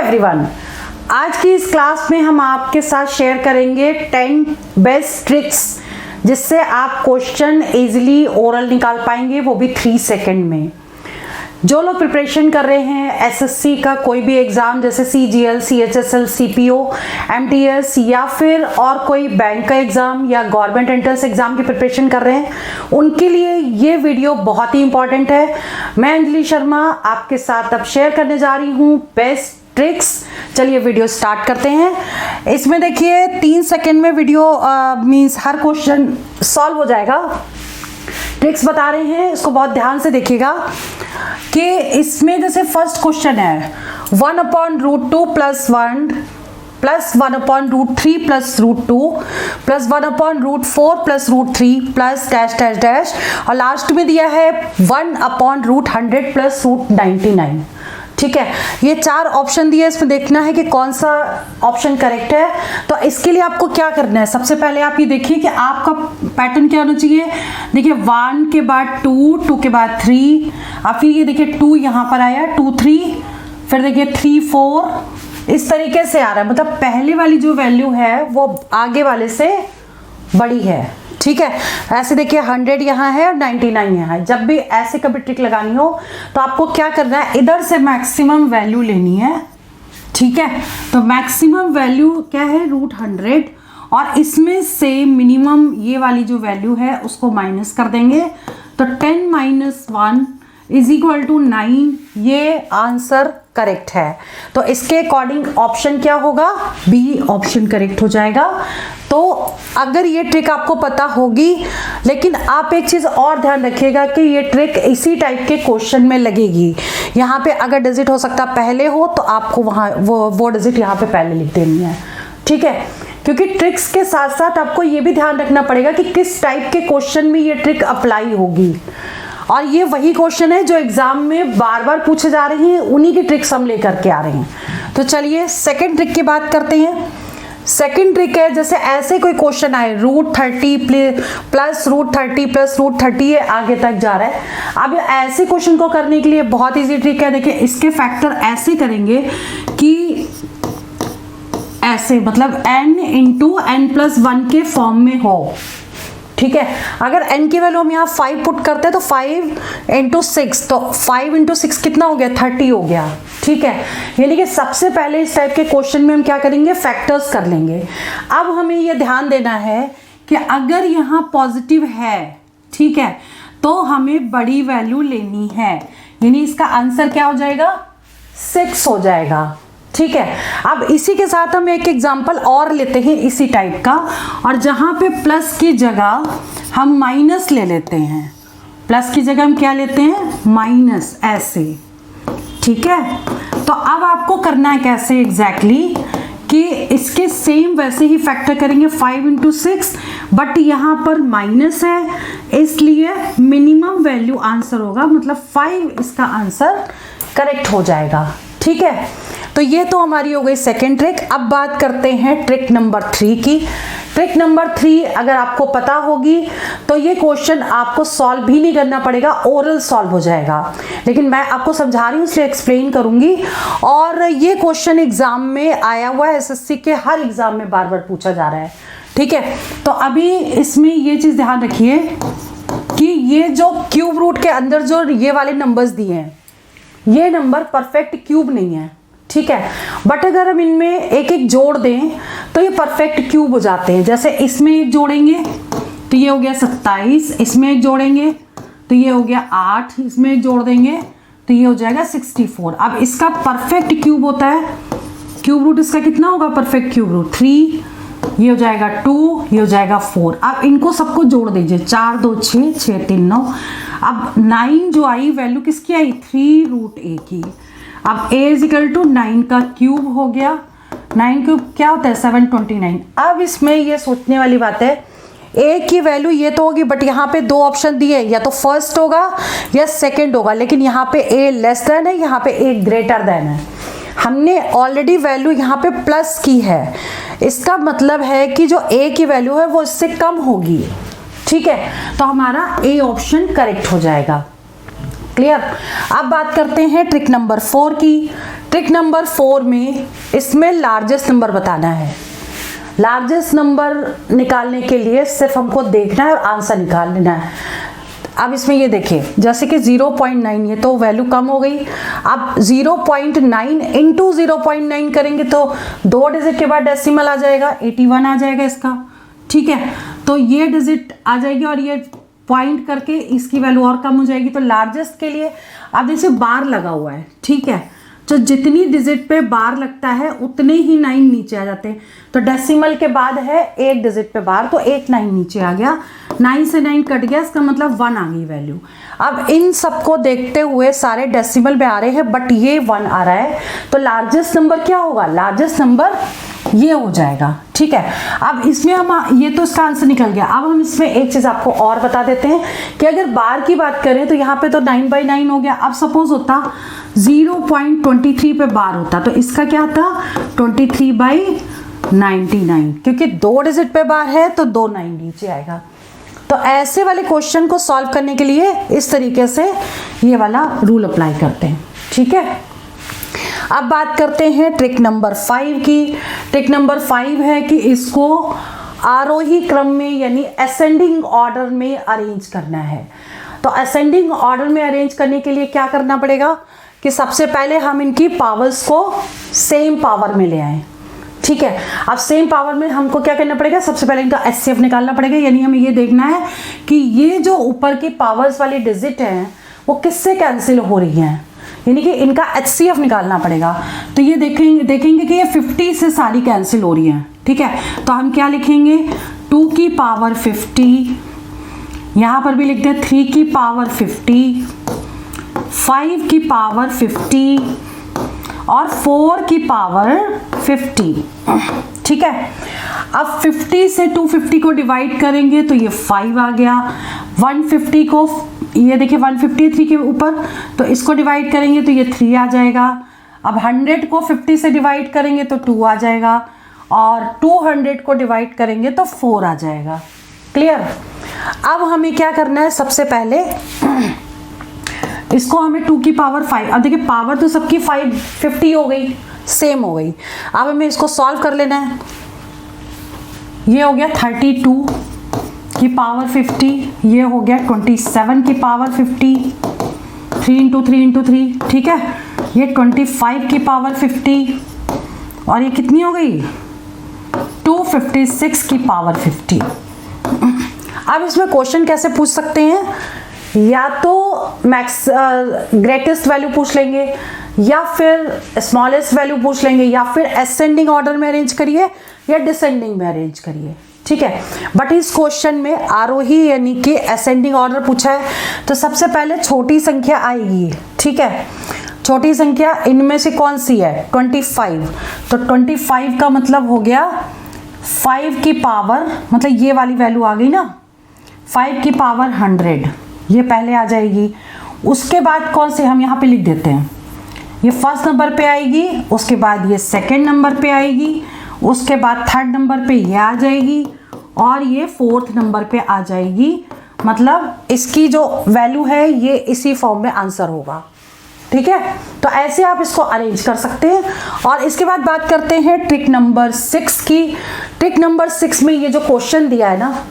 Everyone, आज की इस क्लास में हम आपके साथ शेयर करेंगे 10 बेस्ट ट्रिक्स जिससे आप क्वेश्चन इजीली ओरल निकाल पाएंगे, वो भी 3 सेकंड में। जो लोग प्रिपरेशन कर रहे हैं एसएससी का कोई भी एग्जाम जैसे सीजीएल, सीएचएसएल, सीपीओ, एमटीएस या फिर और कोई बैंक का एग्जाम या गवर्नमेंट एंट्रेंस एग्जाम की प्रिपरेशन कर रहे हैं, उनके लिए ये वीडियो बहुत ही इंपॉर्टेंट है। मैं अंजलि शर्मा आपके साथ अब शेयर करने जा रही हूँ बेस्ट ट्रिक्स। चलिए वीडियो स्टार्ट करते हैं। इसमें देखिए 3 सेकेंड में वीडियो मीन्स हर क्वेश्चन सॉल्व हो जाएगा। ट्रिक्स बता रहे हैं, इसको बहुत ध्यान से देखिएगा कि इसमें जैसे फर्स्ट क्वेश्चन है 1/√2 + 1 + 1/√3 + √2 + 1/√4 + √3 + डैश डैश डैश और लास्ट में दिया है 1/√100 + √99। ठीक है, ये 4 ऑप्शन दिए, इसमें देखना है कि कौन सा ऑप्शन करेक्ट है। तो इसके लिए आपको क्या करना है, सबसे पहले आप ये देखिए कि आपका पैटर्न क्या होना चाहिए। देखिए 1 के बाद 2, 2 के बाद 3, अब फिर ये देखिए 2 यहाँ पर आया, 2 3, फिर देखिए 3 4, इस तरीके से आ रहा है। मतलब पहले वाली जो वैल्यू है वो आगे वाले से बड़ी है। ठीक है, ऐसे देखिए 100 यहाँ है और 99 यहाँ है। जब भी ऐसे कभी ट्रिक लगानी हो तो आपको क्या करना है, इधर से मैक्सिमम वैल्यू लेनी है। ठीक है, तो मैक्सिमम वैल्यू क्या है √100 और इसमें से मिनिमम ये वाली जो वैल्यू है उसको माइनस कर देंगे। तो 10 - 1 = 9, ये आंसर करेक्ट है। तो इसके अकॉर्डिंग ऑप्शन क्या होगा, बी ऑप्शन करेक्ट हो जाएगा। तो अगर ये ट्रिक आपको पता होगी, लेकिन आप एक चीज और ध्यान रखिएगा कि ये ट्रिक इसी टाइप के क्वेश्चन में लगेगी। यहाँ पे अगर डिजिट हो सकता पहले हो तो आपको वहां वो डिजिट यहाँ पे पहले लिख देनी है। ठीक है, क्योंकि ट्रिक्स के साथ साथ आपको ये भी ध्यान रखना पड़ेगा कि किस टाइप के क्वेश्चन में ये ट्रिक अप्लाई होगी। और ये वही क्वेश्चन है जो एग्जाम में बार बार पूछे जा रहे हैं, उन्हीं की ट्रिक्स हम लेकर के आ रहे हैं। तो चलिए सेकंड ट्रिक की बात करते हैं। सेकंड ट्रिक है जैसे ऐसे कोई क्वेश्चन आए √30 + √30 + √30, ये आगे तक जा रहा है। अब ऐसे क्वेश्चन को करने के लिए बहुत इजी ट्रिक है। देखिए इसके फैक्टर ऐसे करेंगे कि ऐसे, मतलब n × n + 1 के फॉर्म में हो। ठीक है, अगर n की वैल्यू हम यहाँ 5 पुट करते हैं तो 5 × 6, तो 5 × 6 कितना हो गया, 30 हो गया। ठीक है, यानी कि सबसे पहले इस टाइप के क्वेश्चन में हम क्या करेंगे, फैक्टर्स कर लेंगे। अब हमें ये ध्यान देना है कि अगर यहाँ पॉजिटिव है, ठीक है, तो हमें बड़ी वैल्यू लेनी है, यानी इसका आंसर क्या हो जाएगा, 6 हो जाएगा। ठीक है, अब इसी के साथ हम एक एग्जांपल और लेते हैं इसी टाइप का, और जहां पे प्लस की जगह हम माइनस ले लेते हैं। प्लस की जगह हम क्या लेते हैं, माइनस, ऐसे। ठीक है, तो अब आपको करना है कैसे एग्जैक्टली कि इसके सेम वैसे ही फैक्टर करेंगे 5 × 6, बट यहाँ पर माइनस है इसलिए मिनिमम वैल्यू आंसर होगा, मतलब 5 इसका आंसर करेक्ट हो जाएगा। ठीक है, तो ये तो हमारी हो गई सेकेंड ट्रिक। अब बात करते हैं ट्रिक नंबर 3 की। ट्रिक नंबर 3 अगर आपको पता होगी तो ये क्वेश्चन आपको सॉल्व भी नहीं करना पड़ेगा, ओरल सॉल्व हो जाएगा। लेकिन मैं आपको समझा रही हूँ इसलिए एक्सप्लेन करूंगी। और ये क्वेश्चन एग्जाम में आया हुआ है, एसएससी के हर एग्जाम में बार बार पूछा जा रहा है। ठीक है, तो अभी इसमें ये चीज ध्यान रखिए कि ये जो क्यूब रूट के अंदर जो ये वाले नंबर्स दिए हैं, ये नंबर परफेक्ट क्यूब नहीं है। ठीक है, बट अगर हम इनमें एक एक जोड़ दें तो ये परफेक्ट क्यूब हो जाते हैं। जैसे इसमें एक जोड़ेंगे तो ये हो गया 27, इसमें एक जोड़ेंगे तो ये हो गया 8, इसमें एक जोड़ देंगे तो ये हो जाएगा 64। अब इसका परफेक्ट क्यूब होता है, क्यूब रूट इसका कितना होगा, परफेक्ट क्यूब रूट 3, ये हो जाएगा 2, ये हो जाएगा 4। अब इनको सबको जोड़ दीजिए, 4 2 6, 6 3 9। अब 9 जो आई वैल्यू किसकी आई, 3√a की। अब a = 9 का क्यूब हो गया, 9 क्यूब क्या होता है, 729। अब इसमें ये सोचने वाली बात है, a की वैल्यू ये तो होगी, बट यहाँ पे 2 ऑप्शन दिए, या तो फर्स्ट होगा या सेकंड होगा, लेकिन यहाँ पे a लेस देन है, यहाँ पे a ग्रेटर देन है। हमने ऑलरेडी वैल्यू यहाँ पे प्लस की है, इसका मतलब है कि जो a की वैल्यू है वो इससे कम होगी। ठीक है, तो हमारा a ऑप्शन करेक्ट हो जाएगा। क्लियर। अब बात करते हैं ट्रिक नंबर 4 की। ट्रिक नंबर 4 में इसमें लार्जेस्ट नंबर बताना है। लार्जेस्ट नंबर निकालने के लिए सिर्फ हमको देखना है और आंसर निकाल लेना है। अब इसमें ये देखिए, जैसे कि 0.9, ये तो वैल्यू कम हो गई। अब 0.9 इंटू 0.9 करेंगे तो 2 डिजिट के बाद डेसिमल आ जाएगा, 81 आ जाएगा इसका। ठीक है, तो ये डिजिट आ जाएगी और ये पॉइंट करके इसकी वैल्यू और कम हो जाएगी। तो लार्जेस्ट के लिए अब जैसे बार लगा हुआ है, ठीक है, तो जितनी डिजिट पे बार लगता है उतने ही 9 नीचे आ जाते हैं। तो डेसिमल के बाद है 1 डिजिट पे बार, तो 8 9 नीचे आ गया, 9 से 9 कट गया, इसका मतलब 1 आ गई वैल्यू। अब इन सबको देखते हुए सारे डेसिमल में आ रहे हैं, बट ये 1 आ रहा है, तो लार्जेस्ट नंबर क्या होगा? लार्जेस्ट नंबर ये हो जाएगा। ठीक है, अब इसमें हम ये तो इसका आंसर निकल गया। अब हम इसमें एक चीज आपको और बता देते हैं कि अगर बार की बात करें तो यहाँ पे तो 9/9 हो गया। अब सपोज होता 0.23 पे बार होता तो इसका क्या था? 23/99, क्योंकि 2 डिजिट पे बार है तो 2 9 नीचे आएगा। तो ऐसे वाले क्वेश्चन को सॉल्व करने के लिए इस तरीके से ये वाला रूल अप्लाई करते हैं। ठीक है, अब बात करते हैं ट्रिक नंबर 5 की। ट्रिक नंबर 5 है कि इसको आरोही क्रम में यानी असेंडिंग ऑर्डर में अरेंज करना है। तो असेंडिंग ऑर्डर में अरेंज करने के लिए क्या करना पड़ेगा कि सबसे पहले हम इनकी पावर्स को सेम पावर में ले आए। ठीक है, अब सेम पावर में हमको क्या करना पड़ेगा? सबसे पहले इनका HCF निकालना पड़ेगा, यानी हमें ये देखना है कि ये जो ऊपर की पावर्स वाली डिजिट हैं वो किससे कैंसिल हो रही हैं, यानी कि इनका HCF निकालना पड़ेगा। तो ये देखेंगे कि ये 50 से सारी कैंसिल हो रही हैं। ठीक है, तो हम क्या लिखेंगे? 2 की पावर 50, यहाँ पर भी लिखते हैं 3 की पावर 50, 5 की पावर 50 और 4 की पावर 50। ठीक है, अब 50 से 250 को डिवाइड करेंगे तो ये 5 आ गया। 150 को, ये देखिए 153 के ऊपर, तो इसको डिवाइड करेंगे तो ये 3 आ जाएगा। अब 100 को 50 से डिवाइड करेंगे तो 2 आ जाएगा और 200 को डिवाइड करेंगे तो 4 आ जाएगा। क्लियर? अब हमें क्या करना है? सबसे पहले इसको हमें 2 की पावर 5, अब देखिए पावर तो सबकी 50 हो गई, सेम हो गई। अब हमें इसको सॉल्व कर लेना है। ये हो गया 32 की पावर 50, ये हो गया 27 की पावर 50, 3 इंटू 3 इंटू 3। ठीक है, ये 25 की पावर 50 और ये कितनी हो गई? 256 की पावर 50। अब इसमें क्वेश्चन कैसे पूछ सकते हैं? या तो ग्रेटेस्ट वैल्यू पूछ लेंगे, या फिर स्मॉलेस्ट वैल्यू पूछ लेंगे, या फिर असेंडिंग ऑर्डर में अरेंज करिए या डिसेंडिंग में अरेंज करिए। ठीक है, बट इस क्वेश्चन में आरोही यानी कि असेंडिंग ऑर्डर पूछा है, तो सबसे पहले छोटी संख्या आएगी। ठीक है, छोटी संख्या इनमें से कौन सी है? 25। तो 25 का मतलब हो गया 5 की पावर, मतलब ये वाली वैल्यू आ गई ना, 5 की पावर 100, ये पहले आ जाएगी। उसके बाद कौन से हम यहाँ पे लिख देते हैं, ये फर्स्ट नंबर पे आएगी, उसके बाद ये सेकंड नंबर पे आएगी, उसके बाद थर्ड नंबर पे ये आ जाएगी और ये फोर्थ नंबर पे आ जाएगी। मतलब इसकी जो वैल्यू है ये इसी फॉर्म में आंसर होगा। ठीक है, तो ऐसे आप इसको अरेंज कर सकते हैं। और इसके बाद बात करते हैं ट्रिक नंबर 6 की। ट्रिक नंबर 6 में ये जो क्वेश्चन दिया है ना,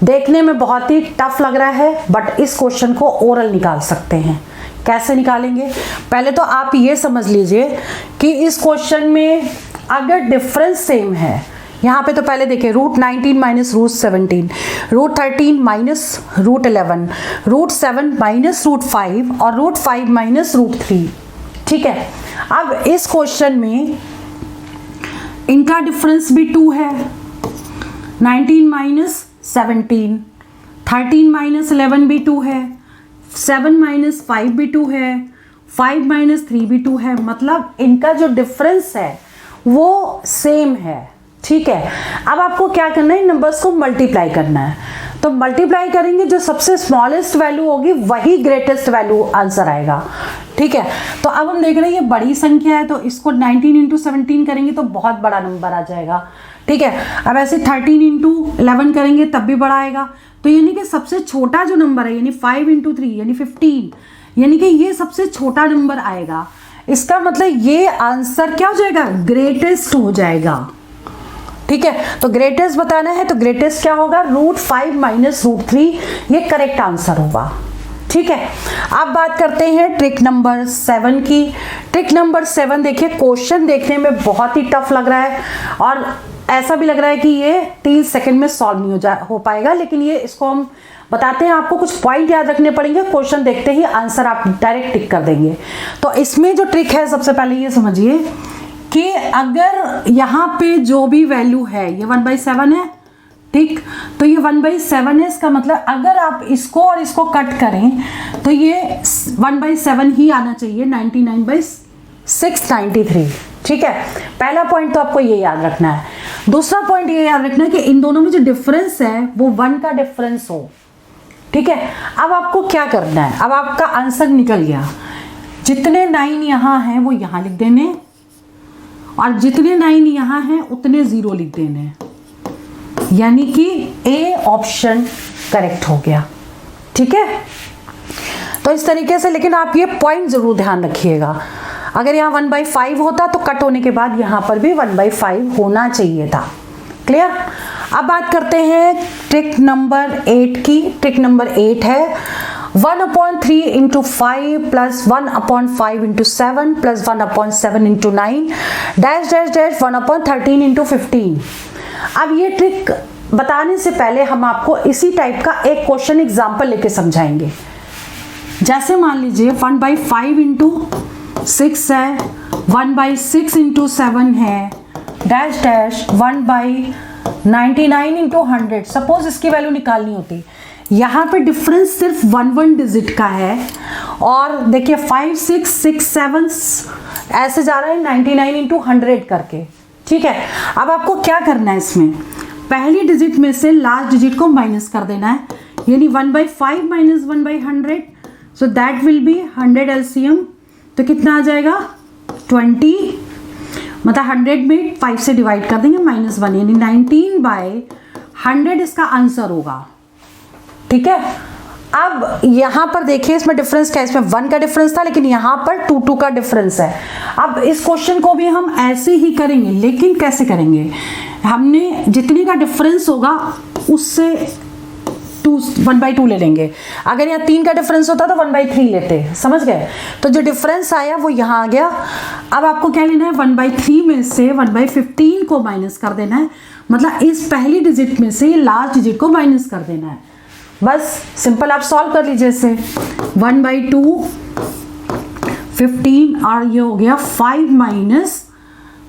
देखने में बहुत ही टफ लग रहा है, बट इस क्वेश्चन को ओरल निकाल सकते हैं। कैसे निकालेंगे? पहले तो आप ये समझ लीजिए कि इस क्वेश्चन में अगर डिफरेंस सेम है, यहाँ पे तो पहले देखिए √19 माइनस √17, √13 माइनस √11, √7 माइनस √5 और √5 माइनस √3। ठीक है, अब इस क्वेश्चन में इनका डिफरेंस भी 2 है, 19 माइनस 17, 13 माइनस 11 भी 2 है, 7 माइनस 5 भी 2 है, 5 माइनस 3 भी 2 है। मतलब इनका जो डिफरेंस है वो सेम है। ठीक है, अब आपको क्या करना है? नंबर्स को मल्टीप्लाई करना है। तो मल्टीप्लाई करेंगे, जो सबसे स्मॉलेस्ट वैल्यू होगी वही ग्रेटेस्ट वैल्यू आंसर आएगा। ठीक है, तो अब हम देख रहे हैं ये बड़ी संख्या है, तो इसको 19 इंटू 17 करेंगे तो बहुत बड़ा नंबर आ जाएगा। ठीक है, अब ऐसे 13 इंटू 11 करेंगे तब भी बड़ा आएगा। तो यानी कि सबसे छोटा जो नंबर है, यानी 5 इंटू 3 यानी 15, यानी कि ये सबसे छोटा नंबर आएगा। इसका मतलब ये आंसर क्या हो जाएगा, ग्रेटेस्ट हो जाएगा। ठीक है, तो ग्रेटेस्ट बताना है तो ग्रेटेस्ट क्या होगा, √5 - √3, ये करेक्ट आंसर होगा। ठीक है, अब बात करते हैं ट्रिक नंबर 7 की। ट्रिक नंबर 7 देखिए, क्वेश्चन देखने में बहुत ही टफ लग रहा है और ऐसा भी लग रहा है कि ये 3 सेकंड में सॉल्व नहीं हो पाएगा, लेकिन ये इसको हम बताते हैं, आपको कुछ पॉइंट याद रखने पड़ेंगे, क्वेश्चन देखते ही आंसर आप डायरेक्ट टिक कर देंगे। तो इसमें जो ट्रिक है, सबसे पहले ये समझिए कि अगर यहाँ पे जो भी वैल्यू है, ये 1/7 है, ठीक, तो ये 1/7 है, इसका मतलब अगर आप इसको और इसको कट करें तो ये 1/7 ही आना चाहिए, 99/693। ठीक है, पहला पॉइंट तो आपको ये याद रखना है। दूसरा पॉइंट ये याद रखना है कि इन दोनों में जो डिफरेंस है वो 1 का डिफरेंस हो। ठीक है, अब आपको क्या करना है, अब आपका आंसर निकल गया, जितने 9 यहाँ हैं वो यहाँ लिख देने और जितने 9 यहाँ हैं उतने 0 लिख देने, यानी कि ए ऑप्शन करेक्ट हो गया। ठीक है, तो इस तरीके से, लेकिन आप ये पॉइंट जरूर ध्यान रखिएगा, अगर यहाँ 1/5 होता तो कट होने के बाद यहाँ पर भी 1/5 होना चाहिए था। क्लियर। अब बात करते हैं ट्रिक नंबर 8 की। ट्रिक नंबर 8 है 1/3 × 5 + 1/5 × 7 + 1/7 × 9 डैश डैश डैश 1/13 × 15। अब ये ट्रिक बताने से पहले हम आपको इसी टाइप का एक क्वेश्चन एग्जाम्पल लेके समझाएंगे। जैसे मान लीजिए 1/5 × 6 है, 1/6 × 7 है, डैश डैश 1/99 × 100। सपोज इसकी वैल्यू निकालनी होती, यहाँ पे डिफरेंस सिर्फ 1 डिजिट का है और देखिए 5 6 6 7 ऐसे जा रहा है 99 × 100 करके। ठीक है, अब आपको क्या करना है, इसमें पहली डिजिट में से लास्ट डिजिट को माइनस कर देना है, यानी 1/5 - 1/100, so that will be 100 LCM. तो कितना आ जाएगा 20, मतलब 100 में 5 से डिवाइड कर देंगे -1, यानी 19/100 इसका आंसर होगा। ठीक है, अब यहां पर देखिए इसमें डिफरेंस क्या है, इसमें 1 का डिफरेंस था लेकिन यहां पर 2 का डिफरेंस है। अब इस क्वेश्चन को भी हम ऐसे ही करेंगे, लेकिन कैसे करेंगे, हमने जितने का डिफरेंस होगा उससे 1/2 ले लेंगे। अगर यहाँ 3 का डिफरेंस होता तो 1/3 लेते, समझ गए। तो जो डिफरेंस आया वो यहाँ आ गया। अब आपको क्या लेना है, 1/3 में से 1/15 को माइनस कर देना है, मतलब इस पहली डिजिट में से लास्ट डिजिट को माइनस कर देना है। बस सिंपल, आप सॉल्व कर लीजिए इसे। 1/2 15 और ये हो गया 5 -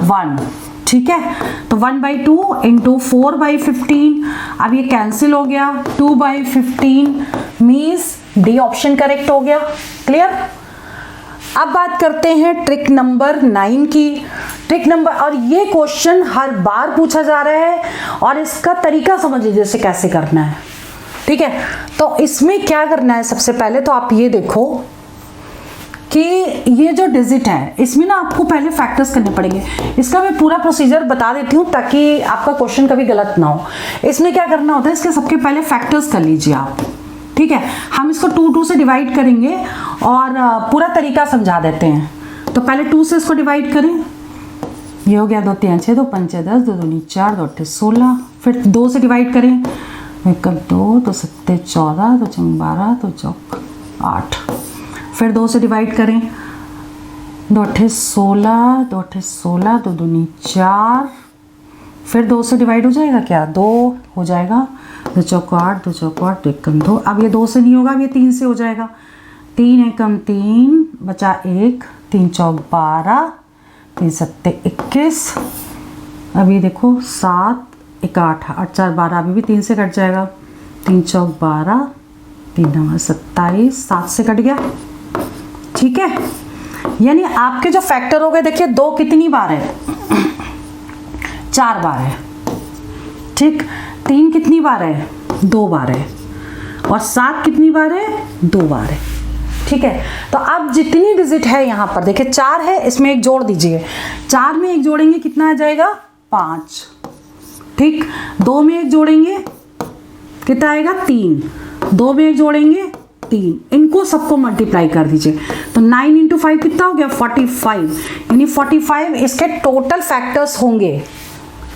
1। ठीक है, तो 1/2 × 4/15, अब ये कैंसिल हो गया, 2/15 मीन्स डी ऑप्शन करेक्ट हो गया। क्लियर। अब बात करते हैं ट्रिक नंबर 9 की। ट्रिक नंबर, और ये क्वेश्चन हर बार पूछा जा रहा है और इसका तरीका समझ लीजिए जैसे कैसे करना है। ठीक है, तो इसमें क्या करना है, सबसे पहले तो आप ये देखो कि ये जो डिजिट है इसमें ना आपको पहले फैक्टर्स करने पड़ेंगे। इसका मैं पूरा प्रोसीजर बता देती हूँ ताकि आपका क्वेश्चन कभी गलत ना हो। इसमें क्या करना होता है, इसके सबके पहले फैक्टर्स कर लीजिए आप। ठीक है, हम इसको 2 से डिवाइड करेंगे और पूरा तरीका समझा देते हैं। तो पहले 2 से इसको डिवाइड करें, ये हो गया 2 3 6 2 5 10 2 2 4 2 8 16। फिर 2 से डिवाइड करें, 1 2 2 7 14 2 5 12 2 4 8। फिर 2 से डिवाइड करें, 2 8 16 2 8 16 2 2 4। फिर 2 से डिवाइड हो जाएगा क्या, 2 हो जाएगा, 2 4 8 2 4 8 2 1 2। अब ये 2 से नहीं होगा, अब ये 3 से हो जाएगा, 3 1 3 बचा 1, 3 4 12 3 7 21। अभी देखो 7 1 8 8 4 12, अभी भी 3 से कट जाएगा, 3 4 12 3 9 27, 7 से कट गया। ठीक है, यानी आपके जो फैक्टर हो गए, देखिए 2 कितनी बार है, 4 बार है। ठीक, 3 कितनी बार है, 2 बार है, और 7 कितनी बार है, 2 बार है। ठीक है, तो अब जितनी डिजिट है यहाँ पर देखिए 4 है, इसमें 1 जोड़ दीजिए, 4 में 1 जोड़ेंगे कितना आ जाएगा, 5। ठीक, 2 में 1 जोड़ेंगे कितना आएगा, 3, 2 में 1 जोड़ेंगे 3, इनको सबको मल्टीप्लाई कर दीजिए। तो 9 इंटू 5 कितना हो गया 45, यानी 45 इसके टोटल फैक्टर्स होंगे।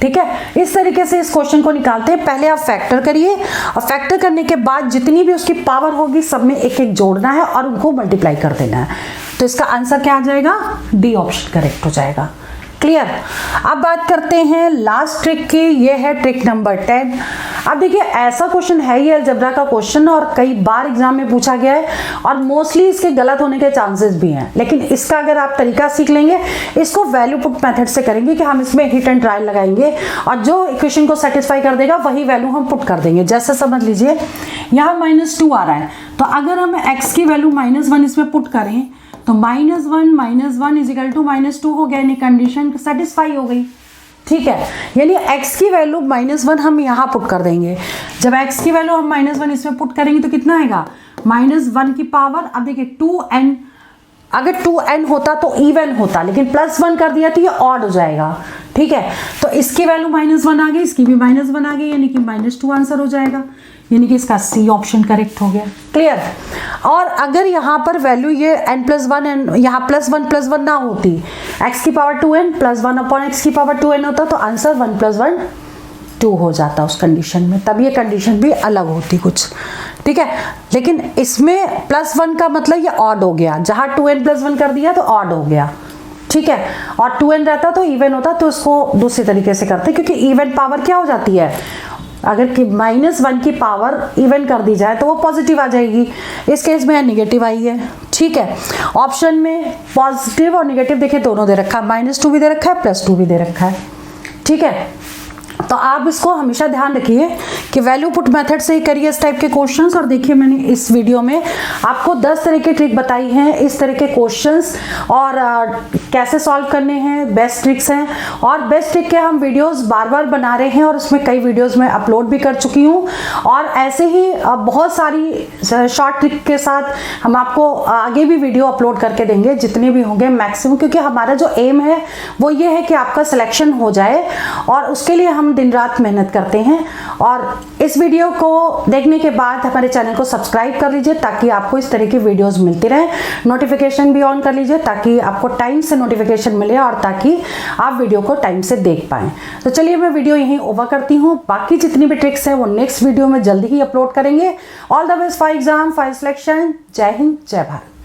ठीक है, इस तरीके से इस क्वेश्चन को निकालते हैं। पहले आप फैक्टर करिए और फैक्टर करने के बाद जितनी भी उसकी पावर होगी सब में एक एक जोड़ना है और उनको मल्टीप्लाई कर देना है। तो इसका आंसर क्या आ जाएगा, डी ऑप्शन करेक्ट हो जाएगा। क्लियर। अब बात करते हैं लास्ट ट्रिक की, ये है ट्रिक नंबर 10। अब देखिए ऐसा क्वेश्चन है ये अलजेब्रा का क्वेश्चन और कई बार एग्जाम में पूछा गया है और मोस्टली इसके गलत होने के चांसेस भी हैं, लेकिन इसका अगर आप तरीका सीख लेंगे, इसको वैल्यू पुट मेथड से करेंगे कि हम इसमें हिट एंड ट्रायल लगाएंगे और जो इक्वेशन को सेटिस्फाई कर देगा वही वैल्यू हम पुट कर देंगे। जैसे समझ लीजिए यहाँ -2 आ रहा है, तो अगर हम x की वैल्यू -1 इसमें पुट करें तो -1 इज इक्वल टू -2 हो गया, यानी कंडीशन सेटिस्फाई हो गई। ठीक है, यानी x की वैल्यू -1 हम यहाँ पुट कर देंगे। जब x की वैल्यू हम -1 इसमें पुट करेंगे तो कितना आएगा, -1 की पावर, अब देखिए 2n, अगर 2n होता तो इवन होता, लेकिन +1 कर दिया तो ये ऑड हो जाएगा। ठीक है, तो इसकी वैल्यू -1 आ गई, इसकी भी -1 आ गई, यानी कि -2 आंसर हो जाएगा, यानी कि इसका सी ऑप्शन करेक्ट हो गया। क्लियर। और अगर यहाँ पर वैल्यू ये n+1 यहाँ +1 ना होती, x की पावर 2n +1 अपॉन x की पावर 2n होता तो आंसर 1 + 1 2 हो जाता उस कंडीशन में, तब ये कंडीशन भी अलग होती कुछ। ठीक है, लेकिन इसमें +1 का मतलब ये ऑड हो गया, जहाँ 2n +1 कर दिया तो ऑड हो गया। ठीक है, और 2n रहता तो इवन होता, तो उसको दूसरे तरीके से करते, क्योंकि इवन पावर क्या हो जाती है, अगर कि -1 की पावर इवन कर दी जाए तो वो पॉजिटिव आ जाएगी। इस केस में नेगेटिव आई है। ठीक है, ऑप्शन में पॉजिटिव और नेगेटिव देखिए दोनों दे रखा है, -2 भी दे रखा है, +2 भी दे रखा है। ठीक है, तो आप इसको हमेशा ध्यान रखिए कि वैल्यू पुट मेथड से ही करिए इस टाइप के क्वेश्चंस। और देखिए मैंने इस वीडियो में आपको 10 तरह की ट्रिक बताई हैं इस तरह के क्वेश्चंस और कैसे सॉल्व करने हैं, बेस्ट ट्रिक्स हैं। और बेस्ट ट्रिक के हम वीडियोस बार बार बना रहे हैं और उसमें कई वीडियोस में अपलोड भी कर चुकी हूँ, और ऐसे ही बहुत सारी शॉर्ट ट्रिक के साथ हम आपको आगे भी वीडियो अपलोड करके देंगे, जितने भी होंगे मैक्सिमम, क्योंकि हमारा जो एम है वो ये है कि आपका सिलेक्शन हो जाए और उसके लिए हम दिन रात मेहनत करते हैं। और इस वीडियो को देखने के बाद हमारे चैनल को सब्सक्राइब कर लीजिए ताकि आपको इस तरह की वीडियोस मिलती रहें। नोटिफिकेशन भी ऑन कर लीजिए ताकि आपको टाइम से नोटिफिकेशन मिले और ताकि आप वीडियो को टाइम से देख पाएं। तो चलिए मैं वीडियो यहीं ओवर करती हूँ, बाकी जितनी भी ट्रिक्स हैं वो नेक्स्ट वीडियो में जल्दी ही अपलोड करेंगे। All the best for exam, for selection. जय हिंद, जय भारत।